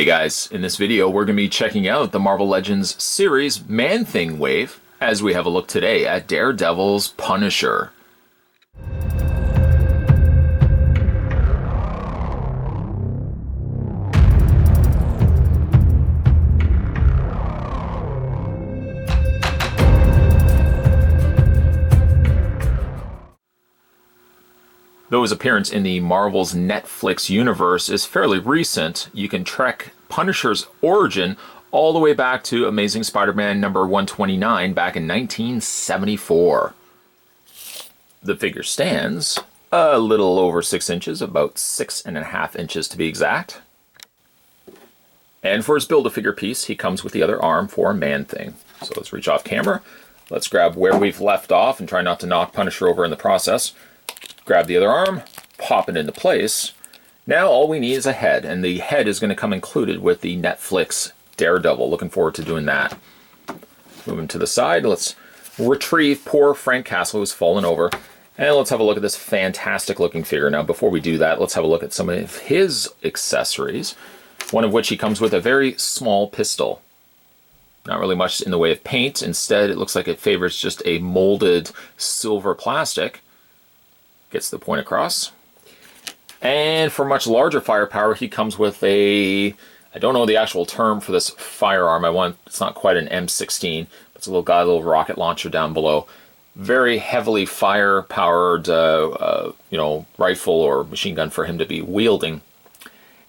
Hey guys, in this video we're going to be checking out the Marvel Legends series Man-Thing wave as we have a look today at Daredevil's Punisher. Though his appearance in the Marvel's Netflix universe is fairly recent, you can track Punisher's origin all the way back to Amazing Spider-Man number 129 back in 1974. The figure stands a little over 6 inches, about 6.5 inches to be exact. And for his Build-A-Figure piece, he comes with the other arm for Man-Thing. So let's reach off camera. Let's grab where we've left off and try not to knock Punisher over in the process. Grab the other arm, pop it into place. Now all we need is a head, and the head is going to come included with the Netflix Daredevil. Looking forward to doing that. Moving to the side, let's retrieve poor Frank Castle who's fallen over, and let's have a look at this fantastic looking figure. Now before we do that, let's have a look at some of his accessories, one of which he comes with a very small pistol. Not really much in the way of paint. Instead, it looks like it favors just a molded silver plastic. Gets the point across. And for much larger firepower, he comes with a, I don't know the actual term for this firearm. It's not quite an M16, but it's a little rocket launcher down below. Very heavily fire-powered, rifle or machine gun for him to be wielding.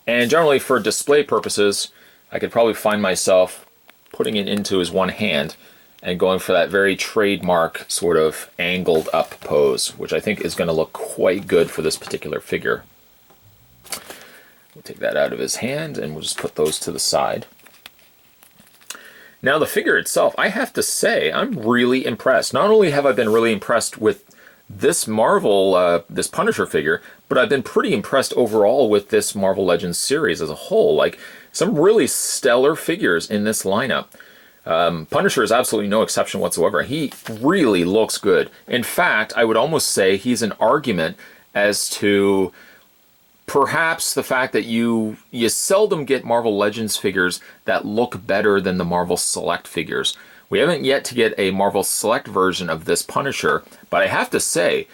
And generally, for display purposes, I could probably find myself putting it into his one hand and going for that very trademark sort of angled up pose, which I think is going to look quite good for this particular figure. We'll take that out of his hand and we'll just put those to the side. Now the figure itself, I have to say, I'm really impressed. Not only have I been really impressed with this this Punisher figure, but I've been pretty impressed overall with this Marvel Legends series as a whole. Like, some really stellar figures in this lineup. Punisher is absolutely no exception whatsoever. He really looks good. In fact, I would almost say he's an argument as to perhaps the fact that you seldom get Marvel Legends figures that look better than the Marvel Select figures. We haven't yet to get a Marvel Select version of this Punisher, but I have to say,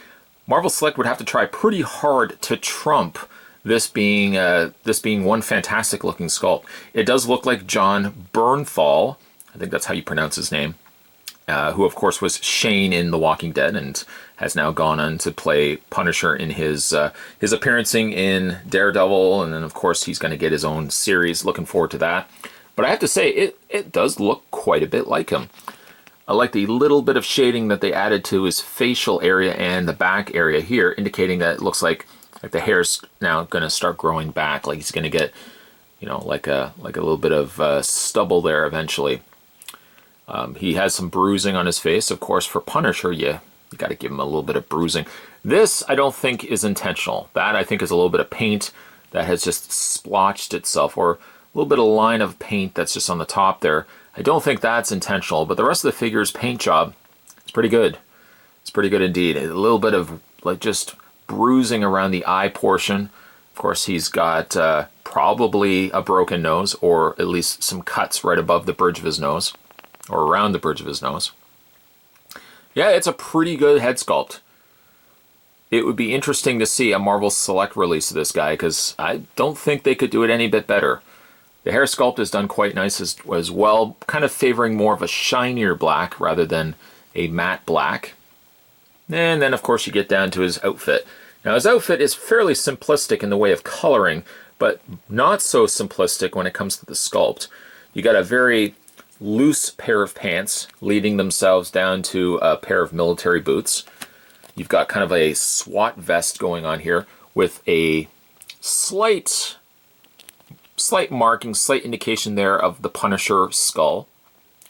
Marvel Select would have to try pretty hard to trump this being one fantastic looking sculpt. It does look like John Bernthal, I think that's how you pronounce his name, who of course was Shane in The Walking Dead and has now gone on to play Punisher in his appearancing in Daredevil, and then of course he's going to get his own series. Looking forward to that. But I have to say, it does look quite a bit like him. I like the little bit of shading that they added to his facial area and the back area here, indicating that it looks like the hair's now going to start growing back, like he's going to get, like a little bit of stubble there eventually. He has some bruising on his face. Of course, for Punisher, you got to give him a little bit of bruising. This, I don't think, is intentional. That, I think, is a little bit of paint that has just splotched itself, or a little bit of line of paint that's just on the top there. I don't think that's intentional, but the rest of the figure's paint job is pretty good. It's pretty good indeed. A little bit of, like, just bruising around the eye portion. Of course, he's got probably a broken nose, or at least some cuts right above the bridge of his nose, or around the bridge of his nose. Yeah, it's a pretty good head sculpt. It would be interesting to see a Marvel Select release of this guy, because I don't think they could do it any bit better. The hair sculpt is done quite nice as well, kind of favoring more of a shinier black rather than a matte black. And then, of course, you get down to his outfit. Now, his outfit is fairly simplistic in the way of coloring, but not so simplistic when it comes to the sculpt. You got a very loose pair of pants leading themselves down to a pair of military boots. You've got kind of a SWAT vest going on here with a slight marking, slight indication there of the Punisher skull.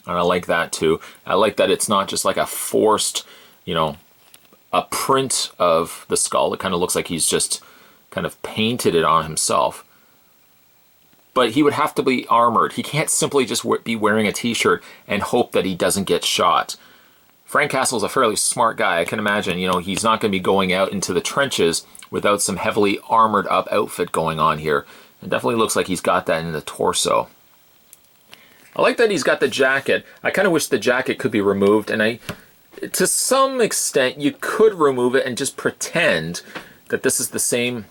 And I like that too. I like that it's not just like a forced, a print of the skull. It kind of looks like he's just kind of painted it on himself. But he would have to be armored. He can't simply just be wearing a t-shirt and hope that he doesn't get shot. Frank Castle's a fairly smart guy. I can imagine, he's not going to be going out into the trenches without some heavily armored up outfit going on here. It definitely looks like he's got that in the torso. I like that he's got the jacket. I kind of wish the jacket could be removed, and to some extent, you could remove it and just pretend that this is the same,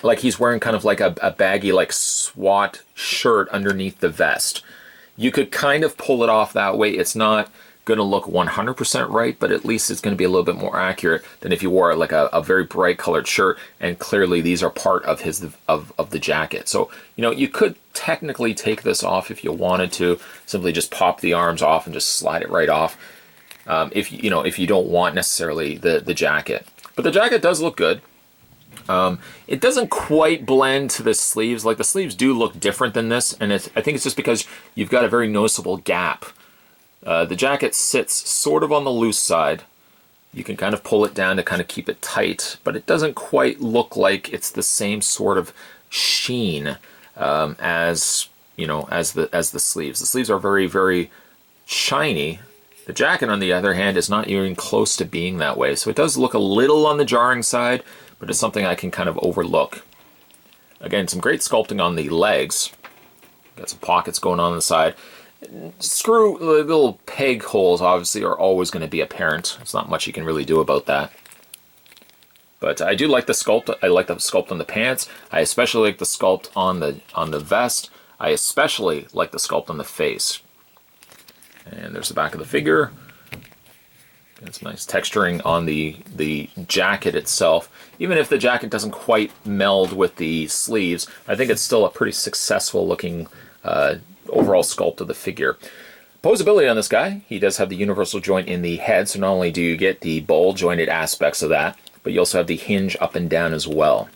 like he's wearing kind of like a baggy, like SWAT shirt underneath the vest. You could kind of pull it off that way. It's not going to look 100% right, but at least it's going to be a little bit more accurate than if you wore like a very bright colored shirt, and clearly these are part of his of the jacket. So, you know, you could technically take this off if you wanted to, simply just pop the arms off and just slide it right off. If you don't want necessarily the jacket. But the jacket does look good. It doesn't quite blend to the sleeves. Like, the sleeves do look different than this, and I think it's just because you've got a very noticeable gap. The jacket sits sort of on the loose side. You can kind of pull it down to kind of keep it tight, but it doesn't quite look like it's the same sort of sheen as the sleeves. The sleeves are very, very shiny. The jacket, on the other hand, is not even close to being that way. So it does look a little on the jarring side, but it's something I can kind of overlook. Again, some great sculpting on the legs. Got some pockets going on the side. The little peg holes obviously are always going to be apparent. There's not much you can really do about that. But I do like the sculpt. I like the sculpt on the pants. I especially like the sculpt on the vest. I especially like the sculpt on the face. And there's the back of the figure. It's nice texturing on the jacket itself. Even if the jacket doesn't quite meld with the sleeves, I think it's still a pretty successful looking overall sculpt of the figure. Poseability on this guy, he does have the universal joint in the head, so not only do you get the ball jointed aspects of that, but you also have the hinge up and down as well.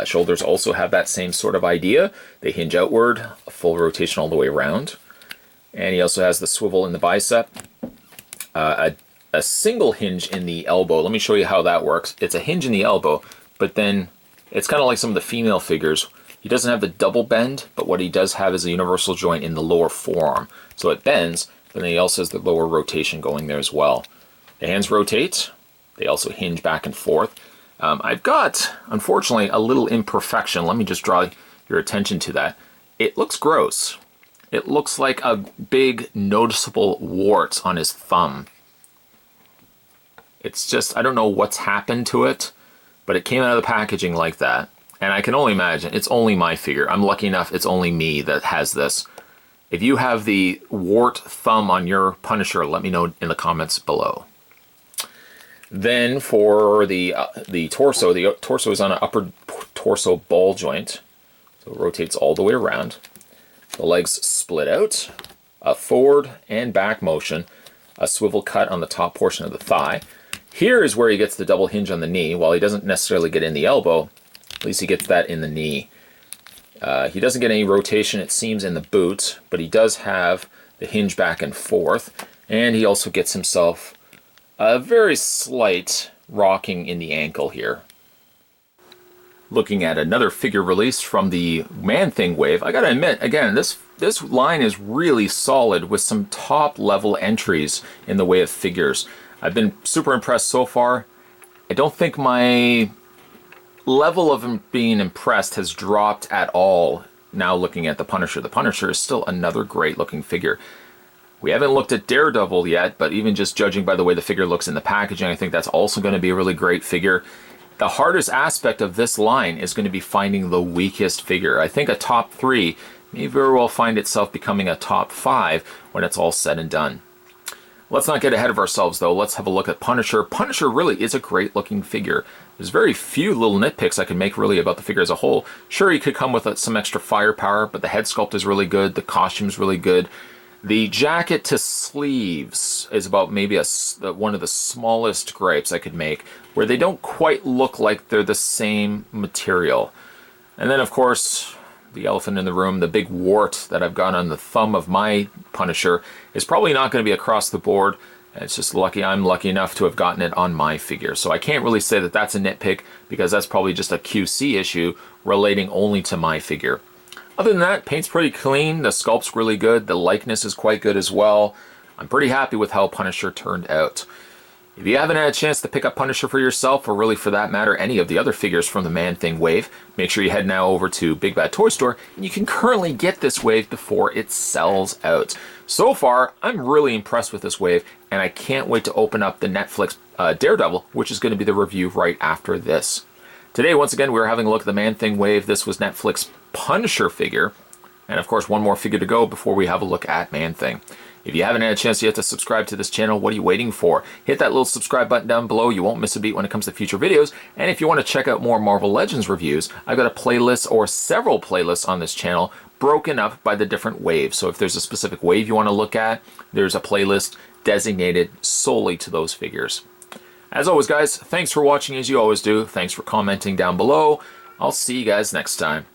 Shoulders also have that same sort of idea. They hinge outward, a full rotation all the way around. And he also has the swivel in the bicep. A single hinge in the elbow. Let me show you how that works. It's a hinge in the elbow, but then it's kind of like some of the female figures. He doesn't have the double bend, but what he does have is a universal joint in the lower forearm. So it bends, but then he also has the lower rotation going there as well. The hands rotate. They also hinge back and forth. I've got, unfortunately, a little imperfection. Let me just draw your attention to that. It looks gross. It looks like a big noticeable wart on his thumb. It's just, I don't know what's happened to it, but it came out of the packaging like that. And I can only imagine, it's only my figure. I'm lucky enough it's only me that has this. If you have the wart thumb on your Punisher, let me know in the comments below. Then for the torso is on an upper torso ball joint. So it rotates all the way around. The legs split out, a forward and back motion, a swivel cut on the top portion of the thigh. Here is where he gets the double hinge on the knee. While he doesn't necessarily get in the elbow, at least he gets that in the knee. He doesn't get any rotation, it seems, in the boot, but he does have the hinge back and forth, and he also gets himself a very slight rocking in the ankle here. Looking at another figure released from the Man-Thing wave, I gotta admit, again, this line is really solid with some top-level entries in the way of figures. I've been super impressed so far. I don't think my level of being impressed has dropped at all now looking at the Punisher. The Punisher is still another great-looking figure. We haven't looked at Daredevil yet, but even just judging by the way the figure looks in the packaging, I think that's also going to be a really great figure. The hardest aspect of this line is going to be finding the weakest figure. I think a top 3 may very well find itself becoming a top 5 when it's all said and done. Let's not get ahead of ourselves, though. Let's have a look at Punisher. Punisher really is a great-looking figure. There's very few little nitpicks I can make, really, about the figure as a whole. Sure, he could come with some extra firepower, but the head sculpt is really good. The costume's really good. The jacket to sleeves is about maybe one of the smallest gripes I could make, where they don't quite look like they're the same material. And then, of course, the elephant in the room, the big wart that I've got on the thumb of my Punisher, is probably not going to be across the board. It's just lucky I'm lucky enough to have gotten it on my figure. So I can't really say that that's a nitpick, because that's probably just a QC issue relating only to my figure. Other than that, paint's pretty clean, the sculpt's really good, the likeness is quite good as well. I'm pretty happy with how Punisher turned out. If you haven't had a chance to pick up Punisher for yourself, or really for that matter, any of the other figures from the Man-Thing wave, make sure you head now over to Big Bad Toy Store, and you can currently get this wave before it sells out. So far, I'm really impressed with this wave, and I can't wait to open up the Netflix Daredevil, which is going to be the review right after this. Today, once again, we're having a look at the Man-Thing wave. This was Netflix Punisher figure, and of course, one more figure to go before we have a look at Man-Thing. If you haven't had a chance yet to subscribe to this channel, what are you waiting for? Hit that little subscribe button down below. You won't miss a beat when it comes to future videos. And if you want to check out more Marvel Legends reviews, I've got a playlist or several playlists on this channel broken up by the different waves. So if there's a specific wave you want to look at, there's a playlist designated solely to those figures. As always, guys, thanks for watching as you always do. Thanks for commenting down below. I'll see you guys next time.